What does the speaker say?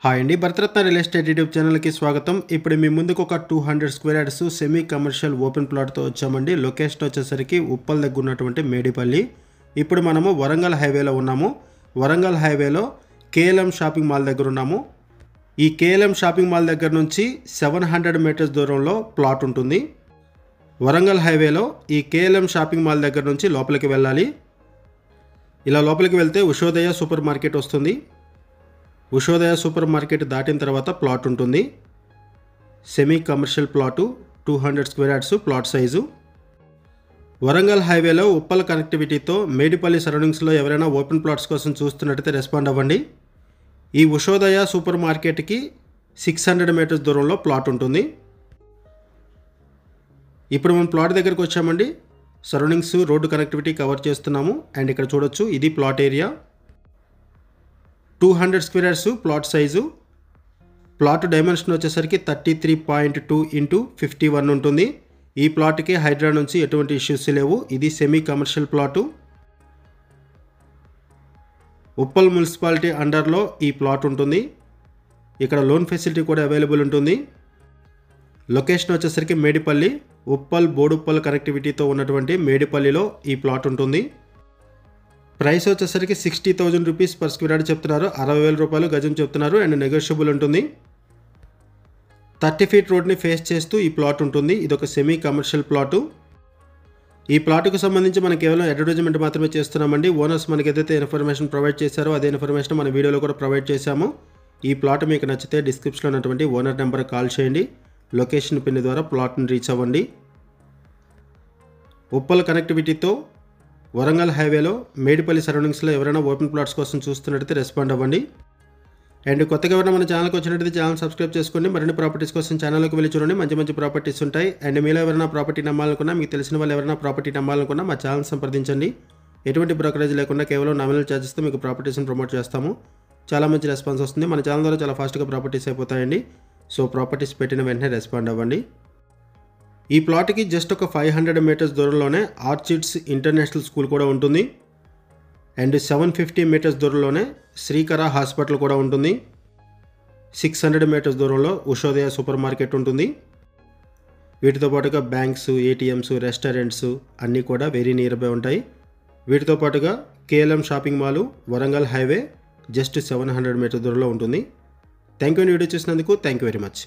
Hi అండి, Bharat Ratna real estate YouTube ఛానల్కి స్వాగతం. ఇప్పుడు మీ ముందుకు ఒక 200 square yards semi commercial open ప్లాట్తో వచ్చామండి. లొకేషన్ వచ్చేసరికి ఉప్పల్ దగ్గర ఉన్నటువంటి మేడిపల్లి. ఇప్పుడు మనము వరంగల్ హైవేలో ఉన్నాము. వరంగల్ హైవేలో కేఎల్ఎం షాపింగ్ మాల్ దగ్గర ఉన్నాము. ఈ కేఎల్ఎం షాపింగ్ మాల్ దగ్గర నుంచి 700 మీటర్స్ దూరంలో ప్లాట్ ఉంటుంది. వరంగల్ హైవేలో ఈ కేఎల్ఎం షాపింగ్ మాల్ దగ్గర నుంచి లోపలికి వెళ్ళాలి. ఇలా లోపలికి వెళ్తే ఉషోదయ సూపర్ మార్కెట్ వస్తుంది. ఉషోదయ సూపర్ మార్కెట్ దాటిన తర్వాత ప్లాట్ ఉంటుంది. Semi commercial plot, 200 square yards plot size. Warangal హైవేలో ఉప్పల్ కనెక్టివిటీతో మేడిపల్లి సరౌండింగ్స్లో ఎవరైనా ఓపెన్ ప్లాట్స్ కోసం చూస్తున్నట్టయితే రెస్పాండ్ అవ్వండి. ఈ ఉషోదయ సూపర్ మార్కెట్కి 600 మీటర్స్ దూరంలో ప్లాట్ ఉంటుంది. ఇప్పుడు మనం ప్లాట్ దగ్గరికి వచ్చామండి. సరౌండింగ్స్ రోడ్డు కనెక్టివిటీ కవర్ చేస్తున్నాము. అండ్ ఇక్కడ చూడొచ్చు, ఇది plot area. 200 square yards plot size. Plot dimension వచ్చేసరికి 33.2 x 51 ఉంటుంది. ఈ ప్లాట్కి హైడ్రా నుంచి ఎటువంటి ఇష్యూస్ లేవు. ఇది semi commercial plot. Uppal municipality అండర్లో ఈ ప్లాట్ ఉంటుంది. ఇక్కడ లోన్ ఫెసిలిటీ కూడా అవైలబుల్ ఉంటుంది. లొకేషన్ వచ్చేసరికి మేడిపల్లి, ఉప్పల్ బోడుప్పల్ కనెక్టివిటీతో ఉన్నటువంటి మేడిపల్లిలో ఈ ప్లాట్ ఉంటుంది. ప్రైస్ వచ్చేసరికి 60,000 రూపీస్ పర్ స్క్వేర్ యార్డ్ చెప్తున్నారు. 60,000 రూపాయలు గజం చెప్తున్నారు. అండ్ నెగోషియబుల్ ఉంటుంది. 30 ఫీట్ రోడ్ని ఫేస్ చేస్తూ ఈ ప్లాట్ ఉంటుంది. ఇది ఒక సెమీ కమర్షియల్ ప్లాటు. ఈ ప్లాట్కు సంబంధించి మనం కేవలం అడ్వర్టైజ్మెంట్ మాత్రమే చేస్తున్నామండి. ఓనర్స్ మనకి ఏదైతే ఇన్ఫర్మేషన్ ప్రొవైడ్ చేశారో అదే ఇన్ఫర్మేషన్ మన వీడియోలో కూడా ప్రొవైడ్ చేశాము. ఈ ప్లాట్ మీకు నచ్చితే డిస్క్రిప్షన్లో ఉన్నటువంటి ఓనర్ నెంబర్కి కాల్ చేయండి. లొకేషన్ పిన్ ద్వారా ప్లాట్ని రీచ్ అవ్వండి. ఉప్పల్ కనెక్టివిటీతో వరంగల్ హైవేలో మేడిపల్లి సరౌండింగ్స్లో ఎవరైనా ఓపెన్ ప్లాట్స్ కోసం చూస్తున్నట్టయితే రెస్పాండ్ అవ్వండి. అండ్ కొత్తగా ఎవరైనా మన ఛానల్కి వచ్చినట్టయితే ఛానల్ సబ్స్క్రైబ్ చేసుకోండి. మరిన్ని ప్రాపర్టీస్ కోసం ఛానల్కి వెళ్ళి చూడండి. మంచి మంచి ప్రాపర్టీస్ ఉంటాయి. అండ్ మీలో ఎవరైనా ప్రాపర్టీ నమ్మాలనుకున్నా, మీకు తెలిసిన వాళ్ళు ఎవరైనా ప్రాపర్టీ నమ్మాలనుకున్నా మా ఛానల్ సంప్రదించండి. ఎటువంటి బ్రోకరేజ్ లేకుండా కేవలం నామినల్ ఛార్జెస్తో మీకు ప్రాపర్టీస్ని ప్రమోట్ చేస్తాము. చాలా మంచి రెస్పాన్స్ వస్తుంది. మన ఛానల్ ద్వారా చాలా ఫాస్ట్గా ప్రాపర్టీస్ అయిపోతాయండి. సో ప్రాపర్టీస్ పెట్టిన వెంటనే రెస్పాండ్ అవ్వండి. ఈ ప్లాట్కి జస్ట్ ఒక 500 మీటర్స్ దూరంలోనే ఆర్చిడ్స్ ఇంటర్నేషనల్ స్కూల్ కూడా ఉంటుంది. అండ్ 750 మీటర్స్ దూరంలోనే శ్రీకర హాస్పిటల్ కూడా ఉంటుంది. 600 మీటర్స్ దూరంలో ఉషోదయ సూపర్ మార్కెట్ ఉంటుంది. వీటితో పాటుగా బ్యాంక్స్, ఏటీఎంస్, రెస్టారెంట్స్ అన్నీ కూడా వెరీ నియర్ బై ఉంటాయి. వీటితో పాటుగా KLM shopping mall Warangal highway just 700 meters దూరంలో ఉంటుంది. థ్యాంక్ యూ వీడియో చూసినందుకు. Thank you very much.